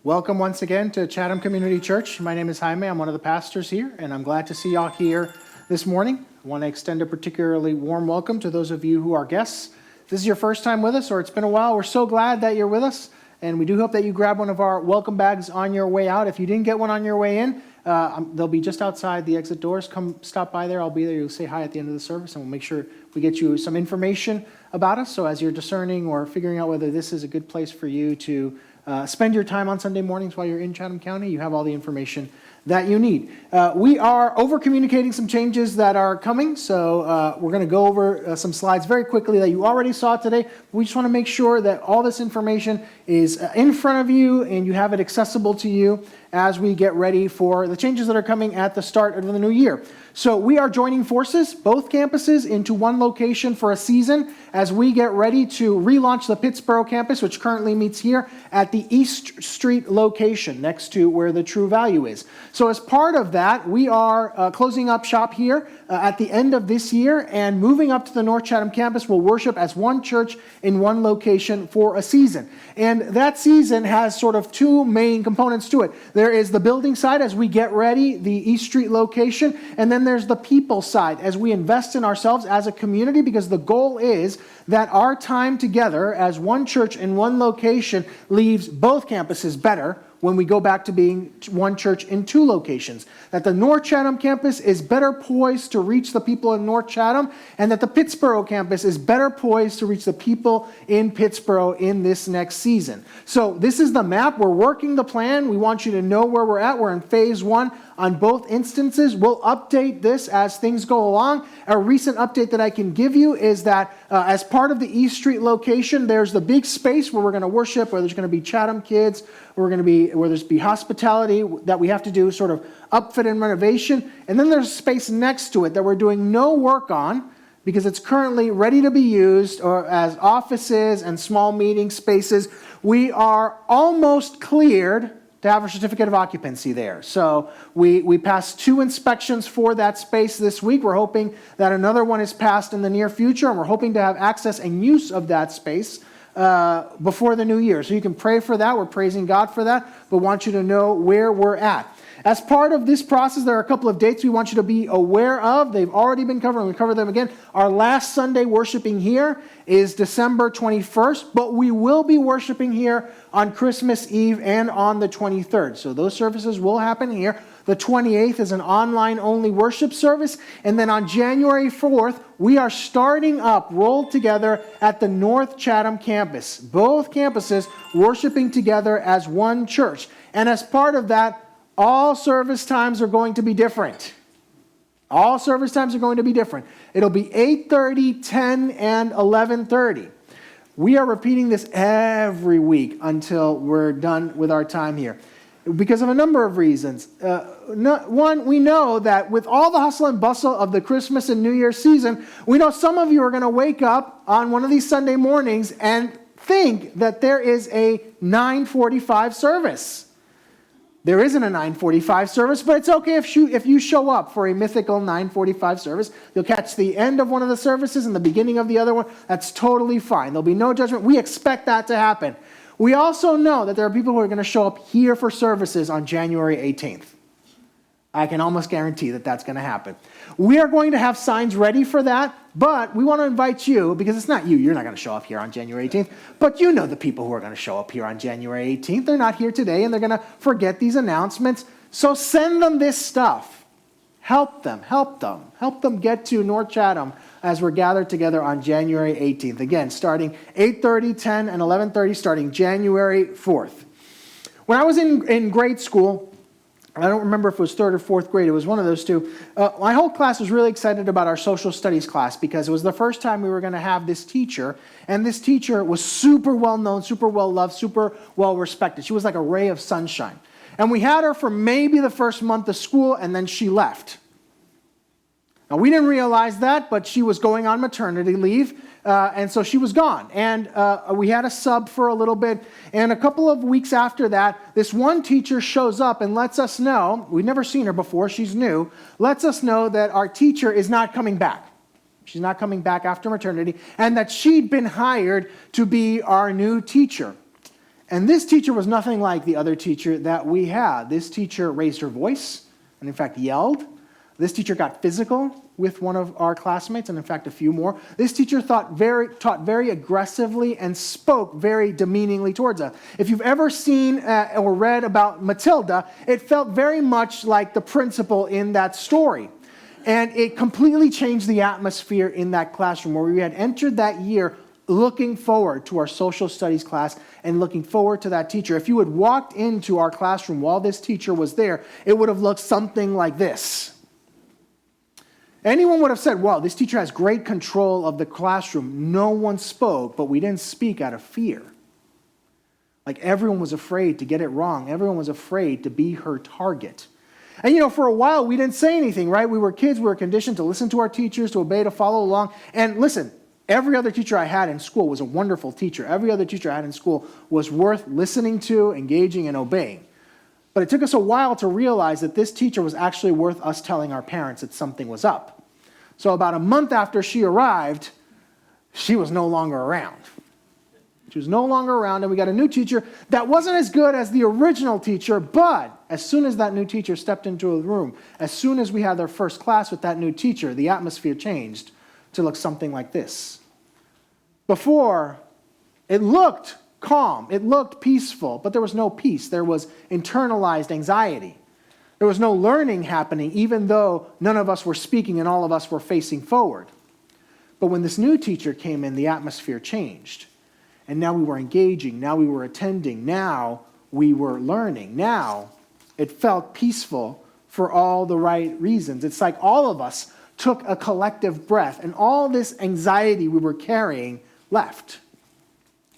Welcome once again to Chatham Community Church. My name is Jaime. I'm one of the pastors here, and I'm glad to see y'all here this morning. I want to extend a particularly warm welcome to those of you who are guests. If this is your first time with us, or it's been a while, we're so glad that you're with us, and we do hope that you grab one of our welcome bags on your way out. If you didn't get one on your way in, they'll be just outside the exit doors. Come stop by there. I'll be there. You'll say hi at the end of the service, and we'll make sure we get you some information about us. So as you're discerning or figuring out whether this is a good place for you to spend your time on Sunday mornings while you're in Chatham County, you have all the information that you need. We are over-communicating some changes that are coming, so we're going to go over some slides very quickly that you already saw today. We just want to make sure that all this information is in front of you and you have it accessible to you as we get ready for the changes that are coming at the start of the new year. So we are joining forces, both campuses, into one location for a season as we get ready to relaunch the Pittsboro campus, which currently meets here at the East Street location next to where the True Value is. So as part of that, we are closing up shop here at the end of this year and moving up to the North Chatham campus. We'll worship as one church in one location for a season. And that season has sort of two main components to it. There is the building side as we get ready, the East Street location, and then there's the people side as we invest in ourselves as a community, because the goal is that our time together as one church in one location leaves both campuses better when we go back to being one church in two locations. That the North Chatham campus is better poised to reach the people in North Chatham, and that the Pittsboro campus is better poised to reach the people in Pittsboro in this next season. So this is the map. We're working the plan. We want you to know where we're at. We're in phase one on both instances. We'll update this as things go along. A recent update that I can give you is that as part of the East Street location, there's the big space where we're going to worship, where there's going to be Chatham kids, where there's be hospitality that we have to do sort of upfit and renovation. And then there's space next to it that we're doing no work on because it's currently ready to be used or as offices and small meeting spaces. We are almost cleared to have a certificate of occupancy there. So we passed 2 inspections for that space this week. We're hoping that another one is passed in the near future, and we're hoping to have access and use of that space before the new year. So you can pray for that. We're praising God for that, but want you to know where we're at. As part of this process, there are a couple of dates we want you to be aware of. They've already been covered, and we'll cover them again. Our last Sunday worshiping here is December 21st, but we will be worshiping here on Christmas Eve and on the 23rd. So those services will happen here. The 28th is an online-only worship service. And then on January 4th, we are starting up, rolled together at the North Chatham campus. Both campuses worshiping together as one church. And as part of that, all service times are going to be different. All service times are going to be different. It'll be 8:30, 10, and 11:30. We are repeating this every week until we're done with our time here because of a number of reasons. One, we know that with all the hustle and bustle of the Christmas and New Year season, we know some of you are going to wake up on one of these Sunday mornings and think that there is a 9:45 service. There isn't a 9:45 service, but it's okay if you show up for a mythical 9:45 service. You'll catch the end of one of the services and the beginning of the other one. That's totally fine. There'll be no judgment. We expect that to happen. We also know that there are people who are going to show up here for services on January 18th. I can almost guarantee that that's going to happen. We are going to have signs ready for that, but we want to invite you, because it's not you. You're not going to show up here on January 18th, but you know the people who are going to show up here on January 18th. They're not here today, and they're going to forget these announcements. So send them this stuff. Help them get to North Chatham as we're gathered together on January 18th. Again, starting 8:30, 10, and 11:30, starting January 4th. When I was in grade school, I don't remember if it was 3rd or 4th grade. It was one of those two. My whole class was really excited about our social studies class because it was the first time we were going to have this teacher. And this teacher was super well known, super well loved, super well respected. She was like a ray of sunshine. And we had her for maybe the first month of school, and then she left. Now, we didn't realize that, but she was going on maternity leave. And so she was gone. And we had a sub for a little bit. And a couple of weeks after that, this one teacher shows up and lets us know, we've never seen her before, she's new, lets us know that our teacher is not coming back. She's not coming back after maternity, and that she'd been hired to be our new teacher. And this teacher was nothing like the other teacher that we had. This teacher raised her voice and, in fact, yelled. This teacher got physical with one of our classmates, and in fact, a few more. This teacher taught very aggressively and spoke very demeaningly towards us. If you've ever seen or read about Matilda, it felt very much like the principal in that story. And it completely changed the atmosphere in that classroom where we had entered that year looking forward to our social studies class and looking forward to that teacher. If you had walked into our classroom while this teacher was there, it would have looked something like this. Anyone would have said, wow, this teacher has great control of the classroom. No one spoke, but we didn't speak out of fear. Like everyone was afraid to get it wrong. Everyone was afraid to be her target. And for a while, we didn't say anything, right? We were kids. We were conditioned to listen to our teachers, to obey, to follow along. And listen, every other teacher I had in school was a wonderful teacher. Every other teacher I had in school was worth listening to, engaging, and obeying. But it took us a while to realize that this teacher was actually worth us telling our parents that something was up. So about a month after she arrived, she was no longer around. She was no longer around, and we got a new teacher that wasn't as good as the original teacher, but as soon as that new teacher stepped into the room, as soon as we had our first class with that new teacher, the atmosphere changed to look something like this. Before, it looked calm, it looked peaceful, but there was no peace. There was internalized anxiety. There was no learning happening, even though none of us were speaking and all of us were facing forward. But when this new teacher came in, the atmosphere changed. And now we were engaging, now we were attending, now we were learning. Now it felt peaceful for all the right reasons. It's like all of us took a collective breath and all this anxiety we were carrying left.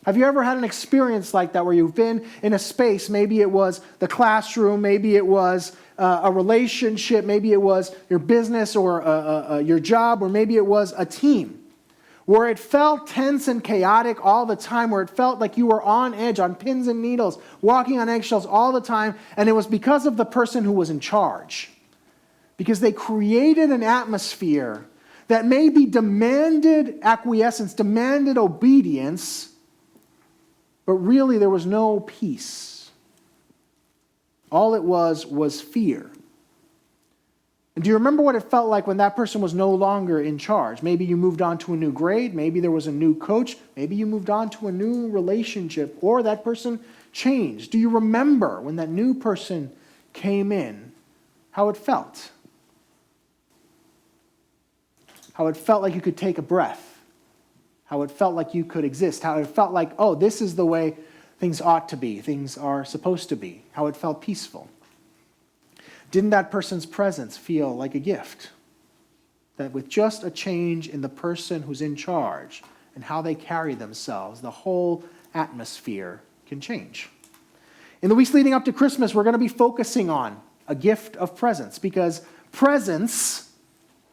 Have you ever had an experience like that where you've been in a space, maybe it was the classroom, maybe it was a relationship, maybe it was your business or your job, or maybe it was a team, where it felt tense and chaotic all the time, where it felt like you were on edge, on pins and needles, walking on eggshells all the time, and it was because of the person who was in charge. Because they created an atmosphere that maybe demanded acquiescence, demanded obedience, but really there was no peace. All it was fear. And do you remember what it felt like when that person was no longer in charge? Maybe you moved on to a new grade, maybe there was a new coach, maybe you moved on to a new relationship, or that person changed. Do you remember when that new person came in, how it felt? How it felt like you could take a breath. How it felt like you could exist. How it felt like, oh, this is the way things ought to be. Things are supposed to be. How it felt peaceful. Didn't that person's presence feel like a gift? That with just a change in the person who's in charge and how they carry themselves, the whole atmosphere can change. In the weeks leading up to Christmas, we're going to be focusing on a gift of presence, because presence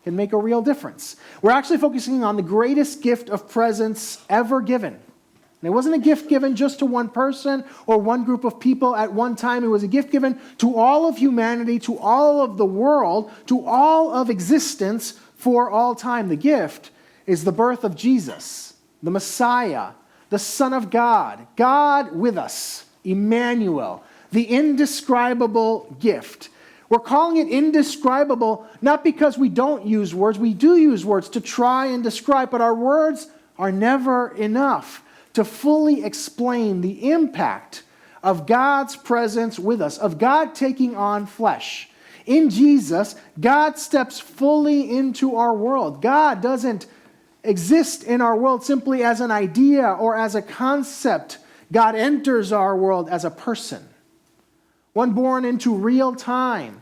can make a real difference. We're actually focusing on the greatest gift of presence ever given. And it wasn't a gift given just to one person or one group of people at one time. It was a gift given to all of humanity, to all of the world, to all of existence for all time. The gift is the birth of Jesus, the Messiah, the Son of God, God with us, Emmanuel, the indescribable gift. We're calling it indescribable not because we don't use words. We do use words to try and describe, but our words are never enough to fully explain the impact of God's presence with us, of God taking on flesh. In Jesus, God steps fully into our world. God doesn't exist in our world simply as an idea or as a concept. God enters our world as a person. One born into real time.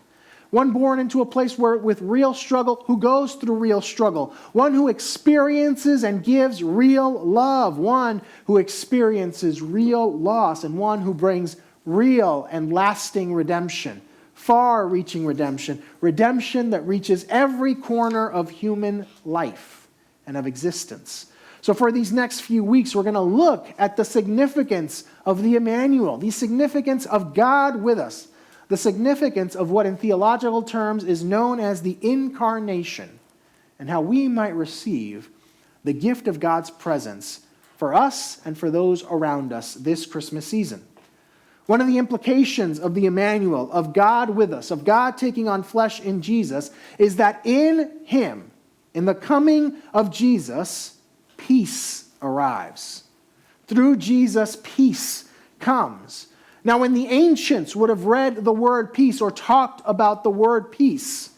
One born into a place with real struggle, who goes through real struggle. One who experiences and gives real love. One who experiences real loss. And one who brings real and lasting redemption. Far-reaching redemption. Redemption that reaches every corner of human life and of existence. So for these next few weeks, we're going to look at the significance of the Emmanuel, the significance of God with us, the significance of what in theological terms is known as the Incarnation, and how we might receive the gift of God's presence for us and for those around us this Christmas season. One of the implications of the Emmanuel, of God with us, of God taking on flesh in Jesus, is that in him, in the coming of Jesus, peace arrives. Through Jesus, peace comes. Now, when the ancients would have read the word peace or talked about the word peace,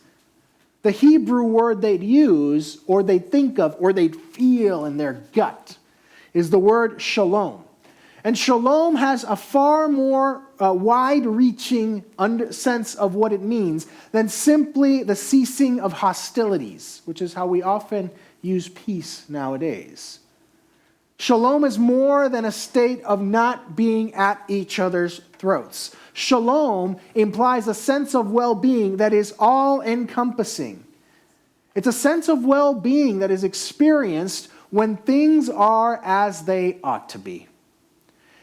the Hebrew word they'd use, or they'd think of, or they'd feel in their gut, is the word shalom. And shalom has a far more wide-reaching sense of what it means than simply the ceasing of hostilities, which is how we often use peace nowadays. Shalom is more than a state of not being at each other's throats. Shalom implies a sense of well-being that is all-encompassing. It's a sense of well-being that is experienced when things are as they ought to be.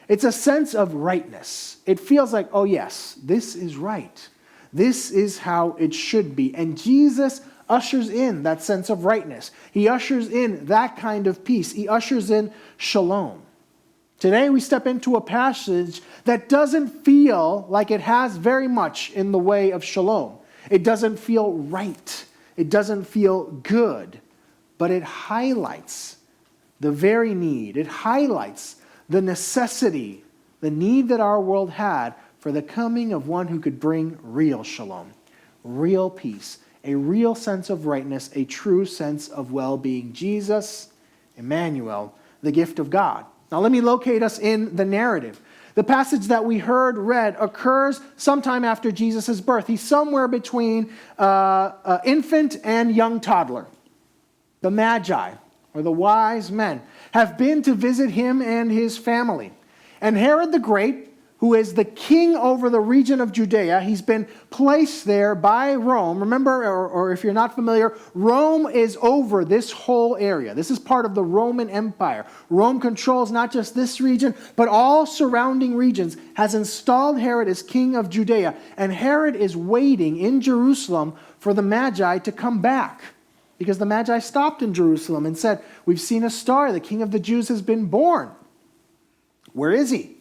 It's a sense of rightness. It feels like, oh yes, this is right. This is how it should be. And Jesus ushers in that sense of rightness. He ushers in that kind of peace. He ushers in shalom. Today we step into a passage that doesn't feel like it has very much in the way of shalom. It doesn't feel right. It doesn't feel good. But it highlights the very need. It highlights the necessity, the need that our world had for the coming of one who could bring real shalom, real peace, a real sense of rightness, a true sense of well-being. Jesus, Emmanuel, the gift of God. Now let me locate us in the narrative. The passage that we heard read occurs sometime after Jesus' birth. He's somewhere between infant and young toddler. The Magi, or the wise men, have been to visit him and his family. And Herod the Great, who is the king over the region of Judea, he's been placed there by Rome. Remember, or if you're not familiar, Rome is over this whole area. This is part of the Roman Empire. Rome controls not just this region, but all surrounding regions, has installed Herod as king of Judea. And Herod is waiting in Jerusalem for the Magi to come back. Because the Magi stopped in Jerusalem and said, we've seen a star, the king of the Jews has been born. Where is he?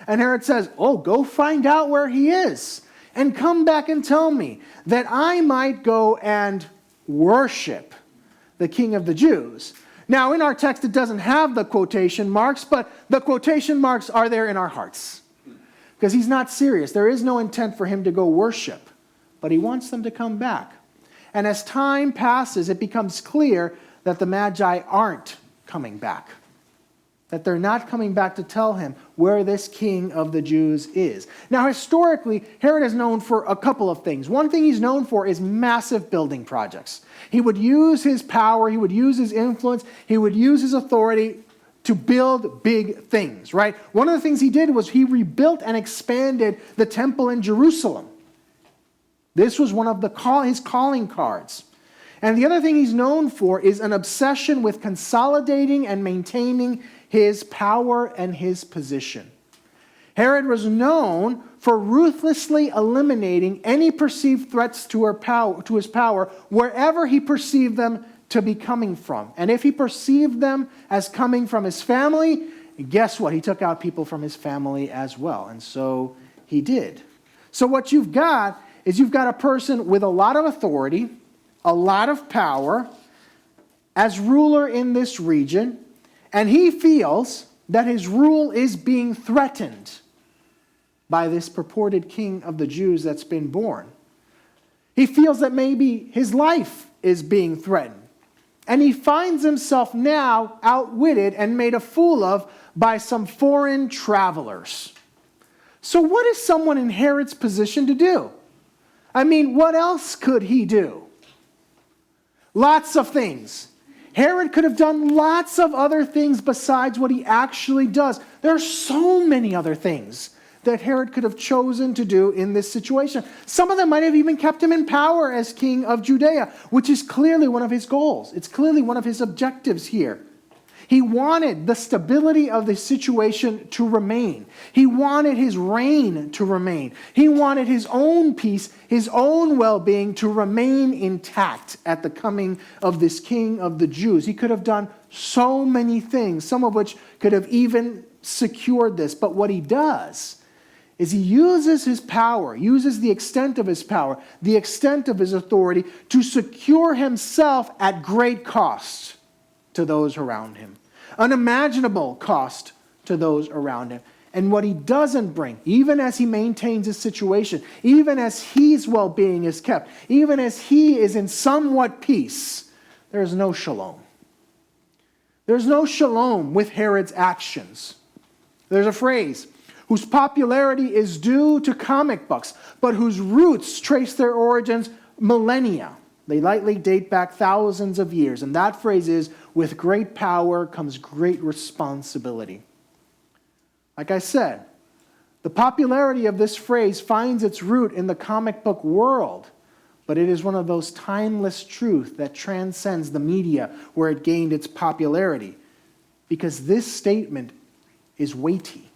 And Herod says, oh, go find out where he is and come back and tell me that I might go and worship the king of the Jews. Now, in our text, it doesn't have the quotation marks, but the quotation marks are there in our hearts. Because he's not serious. There is no intent for him to go worship, but he wants them to come back. And as time passes, it becomes clear that the Magi aren't coming back. That they're not coming back to tell him where this king of the Jews is. Now, historically, Herod is known for a couple of things. One thing he's known for is massive building projects. He would use his power, he would use his influence, he would use his authority to build big things, right? One of the things he did was he rebuilt and expanded the temple in Jerusalem. This was one of his calling cards. And the other thing he's known for is an obsession with consolidating and maintaining his power and his position. Herod was known for ruthlessly eliminating any perceived threats to his power wherever he perceived them to be coming from. And if he perceived them as coming from his family, guess what? He took out people from his family as well. And so he did. So what you've got is you've got a person with a lot of authority, a lot of power, as ruler in this region, and he feels that his rule is being threatened by this purported king of the Jews that's been born. He feels that maybe his life is being threatened. And he finds himself now outwitted and made a fool of by some foreign travelers. So what is someone in Herod's position to do? I mean, what else could he do? Lots of things. Herod could have done lots of other things besides what he actually does. There are so many other things that Herod could have chosen to do in this situation. Some of them might have even kept him in power as king of Judea, which is clearly one of his goals. It's clearly one of his objectives here. He wanted the stability of the situation to remain. He wanted his reign to remain. He wanted his own peace, his own well-being to remain intact at the coming of this King of the Jews. He could have done so many things, some of which could have even secured this. But what he does is he uses his power, uses the extent of his power, the extent of his authority to secure himself at great cost to those around him. Unimaginable cost to those around him. And what he doesn't bring, even as he maintains his situation, even as his well-being is kept, even as he is in somewhat peace, there is no shalom. There's no shalom with Herod's actions. There's a phrase, whose popularity is due to comic books, but whose roots trace their origins millennia. They likely date back thousands of years. And that phrase is, with great power comes great responsibility. Like I said, the popularity of this phrase finds its root in the comic book world, but it is one of those timeless truths that transcends the media where it gained its popularity, because this statement is weighty.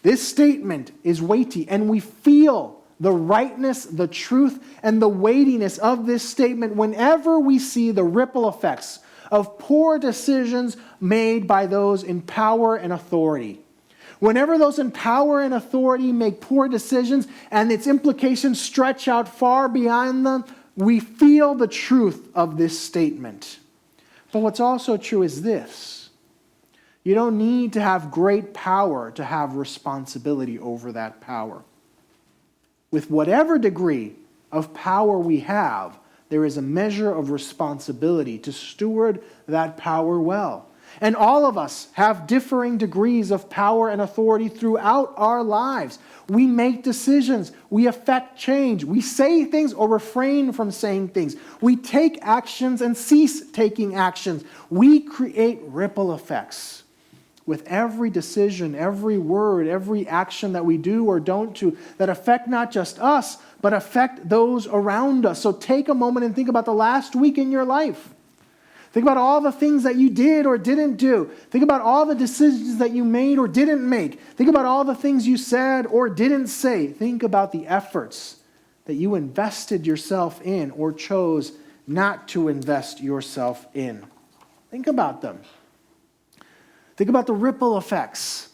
This statement is weighty, and we feel the rightness, the truth, and the weightiness of this statement whenever we see the ripple effects of poor decisions made by those in power and authority. Whenever those in power and authority make poor decisions and its implications stretch out far beyond them, we feel the truth of this statement. But what's also true is this. You don't need to have great power to have responsibility over that power. With whatever degree of power we have, there is a measure of responsibility to steward that power well. And all of us have differing degrees of power and authority throughout our lives. We make decisions. We affect change. We say things or refrain from saying things. We take actions and cease taking actions. We create ripple effects. With every decision, every word, every action that we do or don't do that affect not just us, but affect those around us. So take a moment and think about the last week in your life. Think about all the things that you did or didn't do. Think about all the decisions that you made or didn't make. Think about all the things you said or didn't say. Think about the efforts that you invested yourself in or chose not to invest yourself in. Think about them. Think about the ripple effects.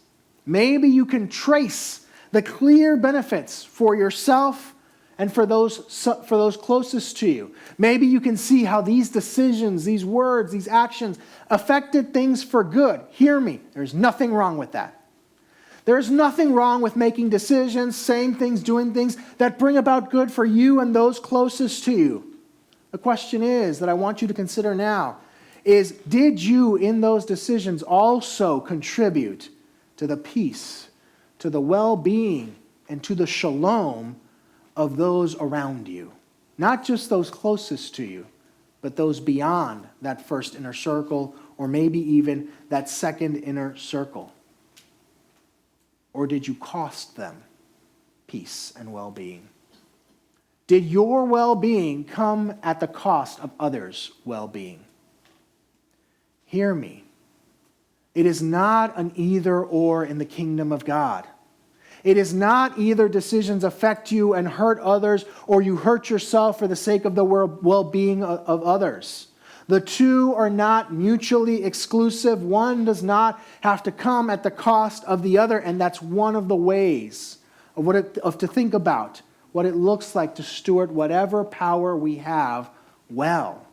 Maybe you can trace the clear benefits for yourself and for those closest to you. Maybe you can see how these decisions, these words, these actions affected things for good. Hear me. There's nothing wrong with that. There's nothing wrong with making decisions, saying things, doing things that bring about good for you and those closest to you. The question is that I want you to consider now is, did you in those decisions also contribute to the peace, to the well-being, and to the shalom of those around you? Not just those closest to you, but those beyond that first inner circle, or maybe even that second inner circle. Or did you cost them peace and well-being? Did your well-being come at the cost of others' well-being? Hear me. It is not an either-or in the kingdom of God. It is not either decisions affect you and hurt others, or you hurt yourself for the sake of the well-being of others. The two are not mutually exclusive. One does not have to come at the cost of the other, and that's one of the ways of to think about what it looks like to steward whatever power we have well.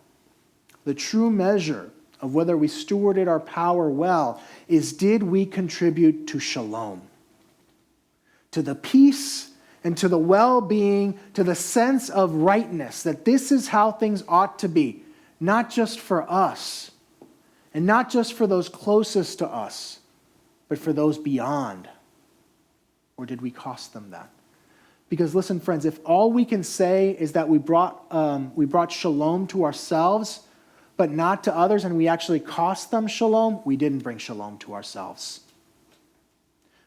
The true measure of whether we stewarded our power well is, did we contribute to shalom? To the peace and to the well-being, to the sense of rightness, that this is how things ought to be, not just for us, and not just for those closest to us, but for those beyond. Or did we cost them that? Because listen, friends, if all we can say is that we brought shalom to ourselves, but not to others, and we actually cost them shalom, we didn't bring shalom to ourselves.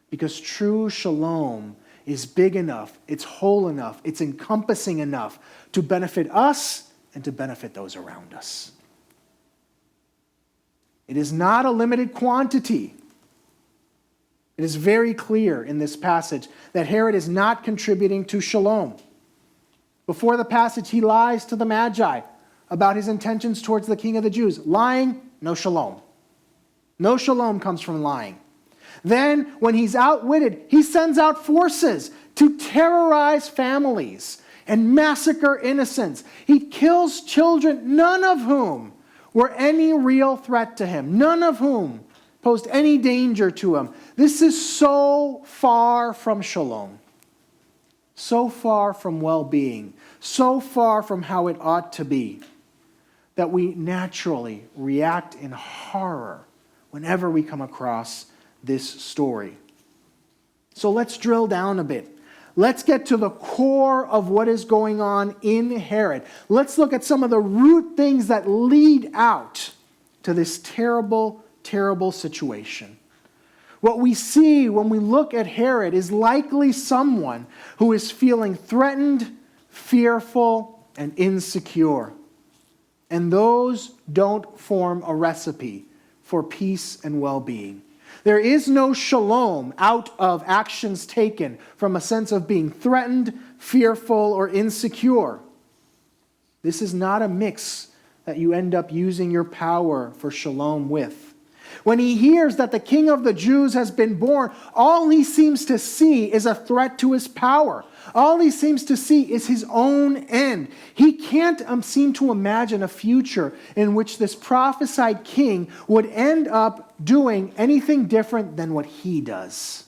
Because true shalom is big enough, it's whole enough, it's encompassing enough to benefit us and to benefit those around us. It is not a limited quantity. It is very clear in this passage that Herod is not contributing to shalom. Before the passage, he lies to the Magi about his intentions towards the King of the Jews. Lying, no shalom. No shalom comes from lying. Then, when he's outwitted, he sends out forces to terrorize families and massacre innocents. He kills children, none of whom were any real threat to him, none of whom posed any danger to him. This is so far from shalom, so far from well-being, so far from how it ought to be, that we naturally react in horror whenever we come across this story. So let's drill down a bit. Let's get to the core of what is going on in Herod. Let's look at some of the root things that lead out to this terrible, terrible situation. What we see when we look at Herod is likely someone who is feeling threatened, fearful, and insecure. And those don't form a recipe for peace and well-being. There is no shalom out of actions taken from a sense of being threatened, fearful, or insecure. This is not a mix that you end up using your power for shalom with. When he hears that the King of the Jews has been born, all he seems to see is a threat to his power. All he seems to see is his own end. He can't seem to imagine a future in which this prophesied king would end up doing anything different than what he does.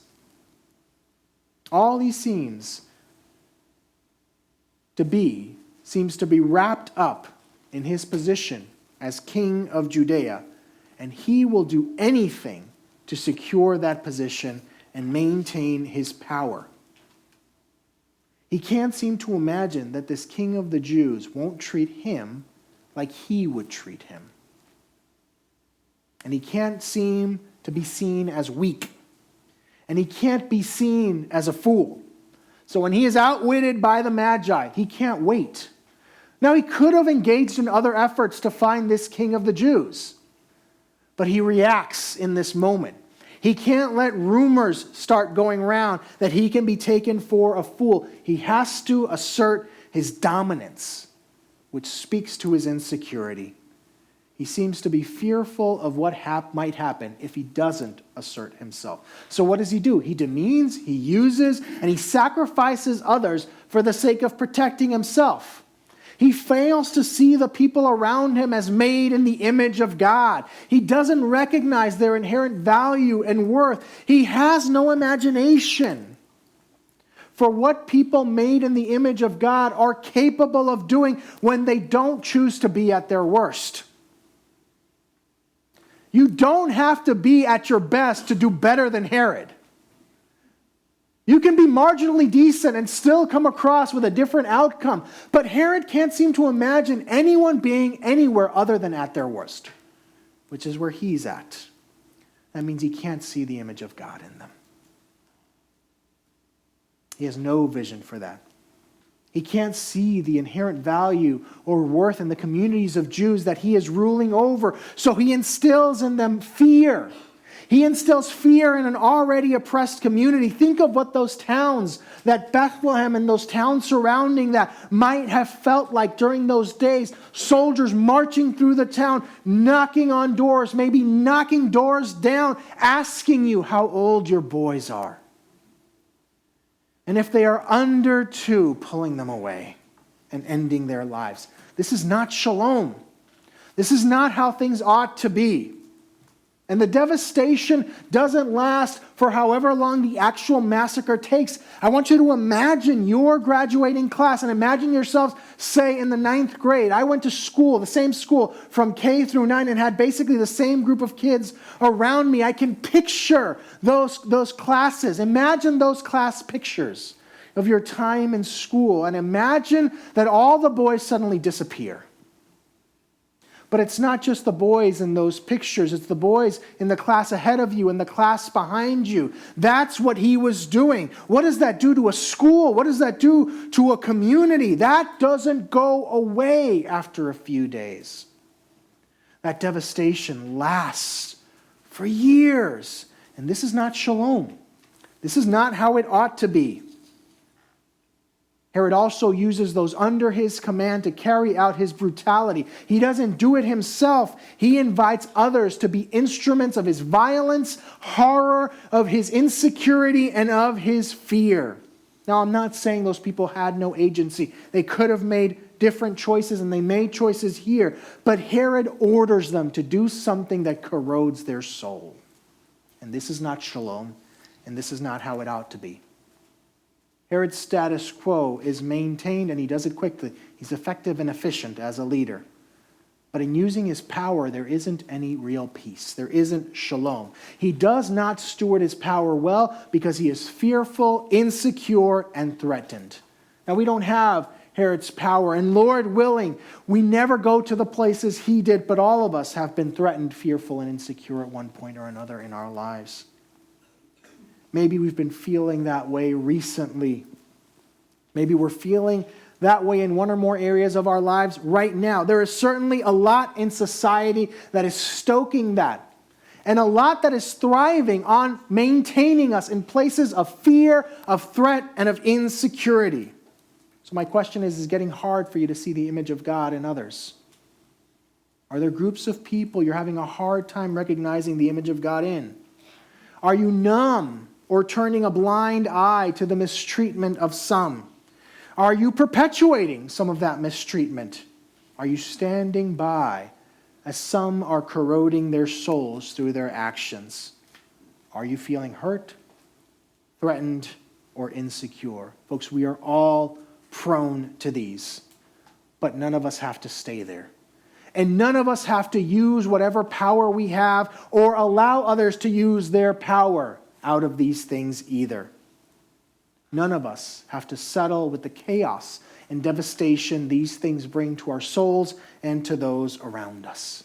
All he seems to be wrapped up in his position as king of Judea, and he will do anything to secure that position and maintain his power. He can't seem to imagine that this king of the Jews won't treat him like he would treat him. And he can't seem to be seen as weak. And he can't be seen as a fool. So when he is outwitted by the Magi, he can't wait. Now he could have engaged in other efforts to find this king of the Jews. But he reacts in this moment. He can't let rumors start going around that he can be taken for a fool. He has to assert his dominance, which speaks to his insecurity. He seems to be fearful of what might happen if he doesn't assert himself. So what does he do? He demeans, he uses, and he sacrifices others for the sake of protecting himself. He fails to see the people around him as made in the image of God. He doesn't recognize their inherent value and worth. He has no imagination for what people made in the image of God are capable of doing when they don't choose to be at their worst. You don't have to be at your best to do better than Herod. You can be marginally decent and still come across with a different outcome. But Herod can't seem to imagine anyone being anywhere other than at their worst, which is where he's at. That means he can't see the image of God in them. He has no vision for that. He can't see the inherent value or worth in the communities of Jews that he is ruling over. So he instills in them fear. He instills fear in an already oppressed community. Think of what those towns, that Bethlehem and those towns surrounding that might have felt like during those days. Soldiers marching through the town, knocking on doors, maybe knocking doors down, asking you how old your boys are. And if they are under 2, pulling them away and ending their lives. This is not shalom. This is not how things ought to be. And the devastation doesn't last for however long the actual massacre takes. I want you to imagine your graduating class and imagine yourselves, say, in the 9th grade. I went to school, the same school, from K through 9 and had basically the same group of kids around me. I can picture those classes. Imagine those class pictures of your time in school and imagine that all the boys suddenly disappear. But it's not just the boys in those pictures. It's the boys in the class ahead of you and the class behind you. That's what he was doing. What does that do to a school? What does that do to a community? That doesn't go away after a few days. That devastation lasts for years. And this is not shalom. This is not how it ought to be. Herod also uses those under his command to carry out his brutality. He doesn't do it himself. He invites others to be instruments of his violence, horror, of his insecurity, and of his fear. Now, I'm not saying those people had no agency. They could have made different choices, and they made choices here. But Herod orders them to do something that corrodes their soul. And this is not shalom, and this is not how it ought to be. Herod's status quo is maintained, and he does it quickly. He's effective and efficient as a leader. But in using his power, there isn't any real peace. There isn't shalom. He does not steward his power well because he is fearful, insecure, and threatened. Now, we don't have Herod's power, and Lord willing, we never go to the places he did, but all of us have been threatened, fearful, and insecure at one point or another in our lives. Maybe we've been feeling that way recently. Maybe we're feeling that way in one or more areas of our lives right now. There is certainly a lot in society that is stoking that, and a lot that is thriving on maintaining us in places of fear, of threat, and of insecurity. So my question is it getting hard for you to see the image of God in others? Are there groups of people you're having a hard time recognizing the image of God in? Are you numb or turning a blind eye to the mistreatment of some? Are you perpetuating some of that mistreatment? Are you standing by as some are corroding their souls through their actions? Are you feeling hurt, threatened, or insecure? Folks, we are all prone to these, but none of us have to stay there. And none of us have to use whatever power we have or allow others to use their power out of these things either. None of us have to settle with the chaos and devastation these things bring to our souls and to those around us.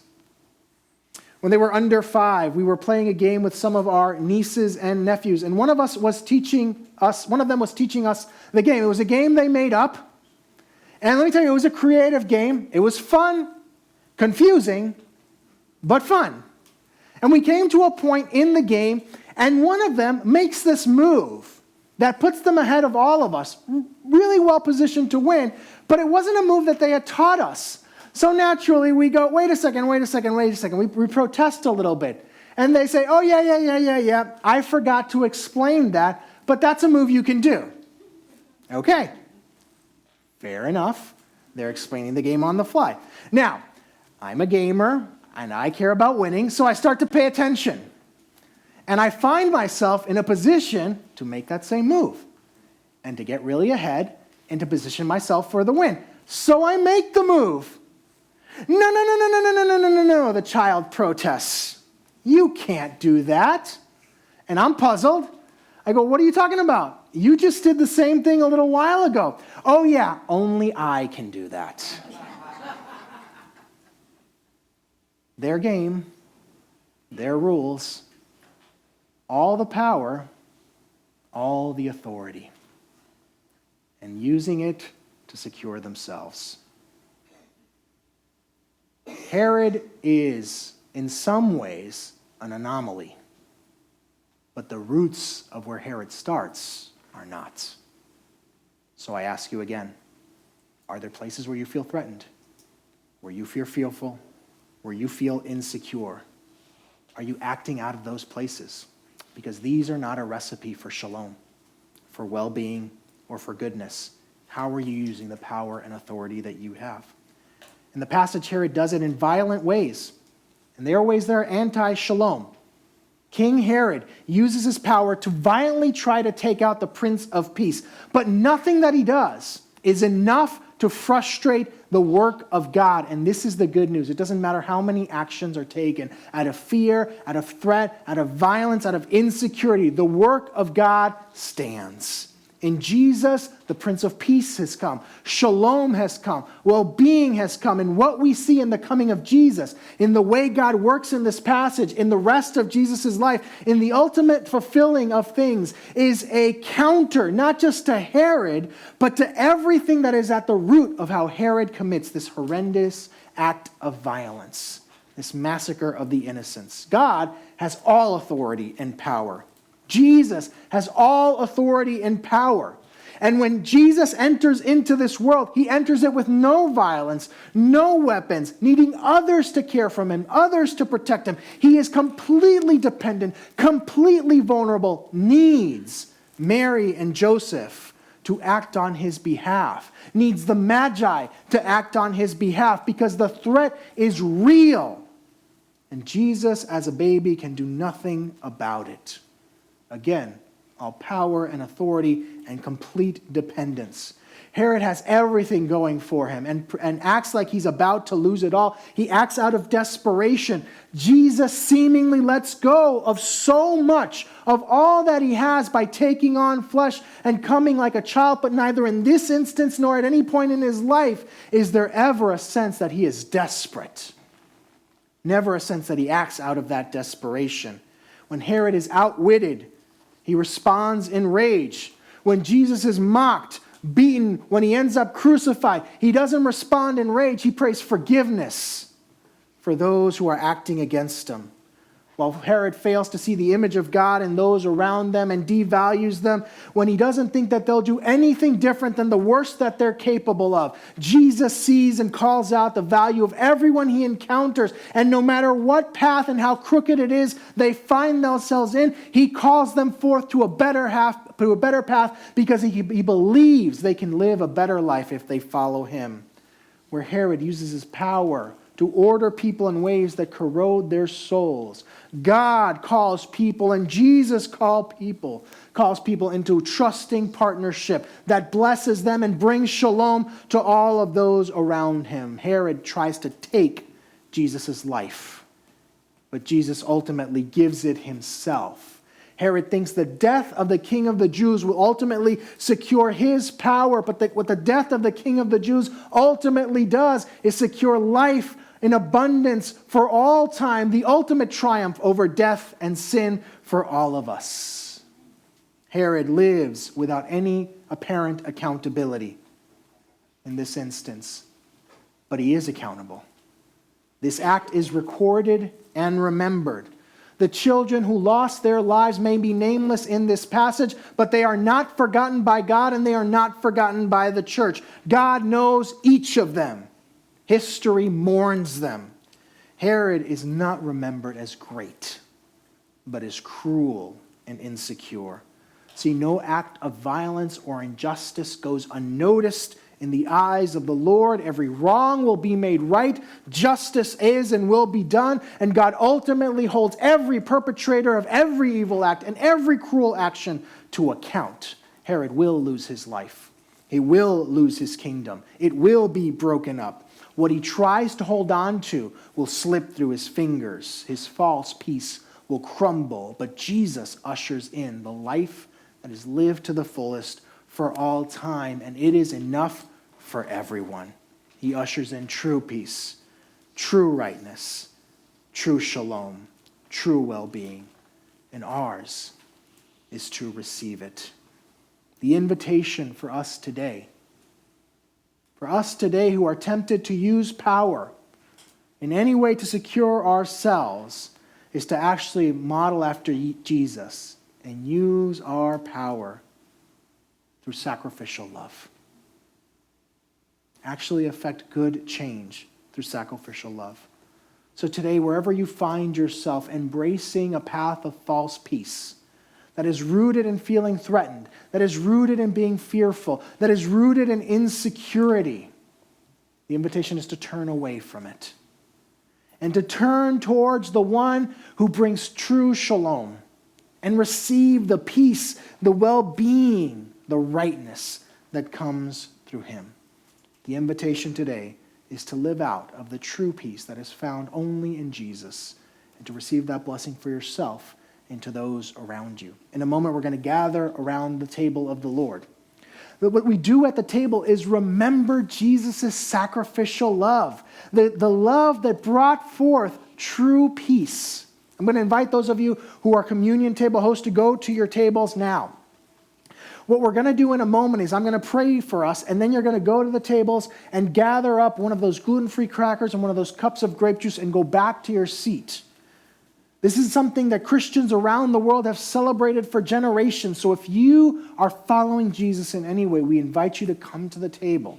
When they were under 5, we were playing a game with some of our nieces and nephews, and one of them was teaching us the game. It was a game they made up, and let me tell you, it was a creative game. It was fun, confusing, but fun. And we came to a point in the game, and one of them makes this move that puts them ahead of all of us, really well positioned to win, but it wasn't a move that they had taught us. So naturally, we go, wait a second. We protest a little bit. And they say, oh, yeah. I forgot to explain that, but that's a move you can do. Okay. Fair enough. They're explaining the game on the fly. Now, I'm a gamer, and I care about winning, so I start to pay attention. And I find myself in a position to make that same move and to get really ahead and to position myself for the win. So I make the move. No, the child protests. You can't do that. And I'm puzzled. I go, what are you talking about? You just did the same thing a little while ago. Oh yeah, only I can do that. Their game, their rules, all the power, all the authority, and using it to secure themselves. Herod is, in some ways, an anomaly, but the roots of where Herod starts are not. So I ask you again, are there places where you feel threatened, where you feel fearful, where you feel insecure? Are you acting out of those places? Because these are not a recipe for shalom, for well-being, or for goodness. How are you using the power and authority that you have? In the passage, Herod does it in violent ways, and they are ways that are anti-shalom. King Herod uses his power to violently try to take out the Prince of Peace, but nothing that he does is enough to frustrate the work of God. And this is the good news. It doesn't matter how many actions are taken out of fear, out of threat, out of violence, out of insecurity. The work of God stands. In Jesus, the Prince of Peace has come. Shalom has come. Well-being has come. And what we see in the coming of Jesus, in the way God works in this passage, in the rest of Jesus' life, in the ultimate fulfilling of things, is a counter, not just to Herod, but to everything that is at the root of how Herod commits this horrendous act of violence. this massacre of the innocents. God has all authority and power. Jesus has all authority and power. And when Jesus enters into this world, he enters it with no violence, no weapons, needing others to care for him, others to protect him. He is completely dependent, completely vulnerable, needs Mary and Joseph to act on his behalf, needs the Magi to act on his behalf because the threat is real. And Jesus, as a baby, can do nothing about it. Again, all power and authority and complete dependence. Herod has everything going for him and acts like he's about to lose it all. He acts out of desperation. Jesus seemingly lets go of so much of all that he has by taking on flesh and coming like a child, but neither in this instance nor at any point in his life is there ever a sense that he is desperate. Never a sense that he acts out of that desperation. When Herod is outwitted, he responds in rage. When Jesus is mocked, beaten, when he ends up crucified, he doesn't respond in rage. He prays forgiveness for those who are acting against him. While Herod fails to see the image of God in those around them and devalues them, when he doesn't think that they'll do anything different than the worst that they're capable of, Jesus sees and calls out the value of everyone he encounters. And no matter what path and how crooked it is they find themselves in, he calls them forth to a better path because he believes they can live a better life if they follow him. Where Herod uses his power to order people in ways that corrode their souls, God calls people, and Jesus calls people into trusting partnership that blesses them and brings shalom to all of those around him. Herod tries to take Jesus' life, but Jesus ultimately gives it himself. Herod thinks the death of the king of the Jews will ultimately secure his power, but what the death of the king of the Jews ultimately does is secure life in abundance for all time, the ultimate triumph over death and sin for all of us. Herod lives without any apparent accountability in this instance, but he is accountable. This act is recorded and remembered. The children who lost their lives may be nameless in this passage, but they are not forgotten by God and they are not forgotten by the church. God knows each of them. History mourns them. Herod is not remembered as great, but as cruel and insecure. See, no act of violence or injustice goes unnoticed in the eyes of the Lord. Every wrong will be made right. Justice is and will be done. And God ultimately holds every perpetrator of every evil act and every cruel action to account. Herod will lose his life. He will lose his kingdom. It will be broken up. What he tries to hold on to will slip through his fingers. His false peace will crumble. But Jesus ushers in the life that is lived to the fullest for all time. And it is enough for everyone. He ushers in true peace, true rightness, true shalom, true well-being. And ours is to receive it. The invitation for us today who are tempted to use power in any way to secure ourselves, is to actually model after Jesus and use our power through sacrificial love. Actually affect good change through sacrificial love. So today, wherever you find yourself embracing a path of false peace, that is rooted in feeling threatened, that is rooted in being fearful, that is rooted in insecurity, the invitation is to turn away from it and to turn towards the one who brings true shalom and receive the peace, the well-being, the rightness that comes through him. The invitation today is to live out of the true peace that is found only in Jesus and to receive that blessing for yourself and to those around you. In a moment, we're going to gather around the table of the Lord. But what we do at the table is remember Jesus' sacrificial love, the love that brought forth true peace. I'm going to invite those of you who are communion table hosts to go to your tables now. What we're going to do in a moment is I'm going to pray for us, and then you're going to go to the tables and gather up one of those gluten-free crackers and one of those cups of grape juice and go back to your seat. This is something that Christians around the world have celebrated for generations. So if you are following Jesus in any way, we invite you to come to the table.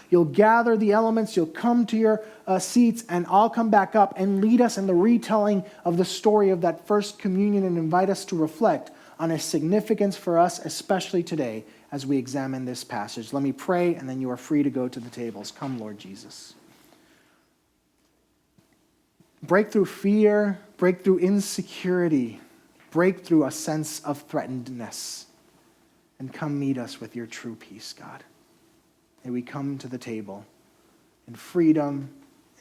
You'll gather the elements, you'll come to your seats, and I'll come back up and lead us in the retelling of the story of that first communion and invite us to reflect on its significance for us, especially today as we examine this passage. Let me pray, and then you are free to go to the tables. Come, Lord Jesus. Break through fear, break through insecurity, break through a sense of threatenedness, and come meet us with your true peace, God. May we come to the table in freedom,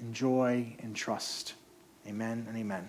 in joy, in trust. Amen and amen.